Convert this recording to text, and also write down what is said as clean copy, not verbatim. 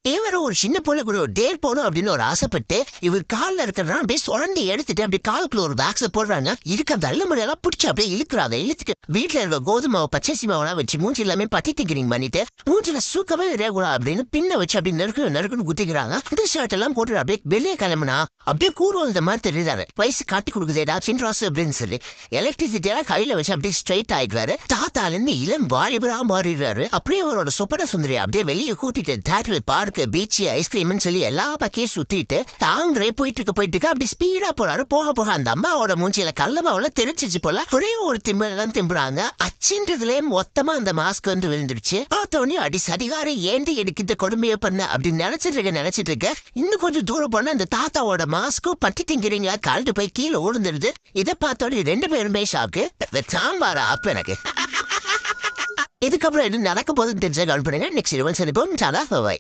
இவர் ஒரு சின்ன பொண்ணு கூட ஒரு டேட் போகணும் அப்படின்னு ஒரு ஆசைப்பட்டு இவர் காலில் இருக்கிறதா அப்படியே சுரண்டி எடுத்துட்டு அப்படியே காலுக்குள்ள ஒரு பேக்ஸை போடுறாங்க. இருக்க தள்ள முடியெல்லாம் பிடிச்சி அப்படியே இழுக்கிறாங்க. இழுத்துட்டு வீட்டுல இருக்க கோதுமை பச்சரிசி மாவெல்லாம் வச்சு மூஞ்சி எல்லாமே பத்தி திங்கிறீங்க பண்ணிட்டு மூஞ்சில சூக்கமே விரையக்கூடாது அப்படின்னு பின்ன வச்சு அப்படியே நறுக்குன்னு குத்திக்கிறாங்க. இந்த ஷர்ட் எல்லாம் போட்டு அப்படியே வெளியே கிளம்புனா அப்படியே கூறுவோம் இந்த மாதிரி தெரியுறாரு. வயசு காட்டி கொடுக்குதேடா சின்ராசு அப்படின்னு சொல்லி எலக்ட்ரிசிட்டி எல்லாம் கையில வச்சு அப்படியே ஸ்ட்ரைட் ஆயிடுறாரு. தாத்தால இருந்து இளம் வாலிபரா மாறிடுறாரு. அப்படியே அவரோட சொப்பன சுந்தரி அப்படியே வெளியே கூட்டிட்டு தேட்டர் பார்க்கு பீச் ஐஸ்கிரீம்னு சொல்லி எல்லா பக்கையும் சுத்திட்டு தாங்களே போயிட்டு அப்படி ஸ்பீடா போறாரு. போக அந்த அம்மாவோட மூஞ்சியில கல்லமாவில தெரிச்சிச்சு போல ஒரே ஒரு திம்பெல்லாம் திம்புறாங்க. அச்சுன்றதுலயே மொத்தமா அந்த மாஸ்க் வந்து விழுந்துருச்சு. பார்த்தோன்னே அடி சதிகாரம் ஏண்டி எனக்கு இந்த கொடுமையை பண்ண அப்படின்னு நினைச்சிட்டு இருக்க. இன்னும் கொஞ்சம் தூரம் போனா அந்த தாத்தாவோட மாஸ்க்கும் பட்டி திங்கிறீங்க கழட்டு போய் கீழே விழுந்துருது. இதை பார்த்தோன்னே ரெண்டு பேருமே ஷாக்கு. சாம்பாரா அப்ப எனக்கு இதுக்கப்புறம் என்ன நடக்க போகுதுன்னு தெரிஞ்சா கால் பண்ணுங்க. நெக்ஸ்ட் சந்திப்போம்.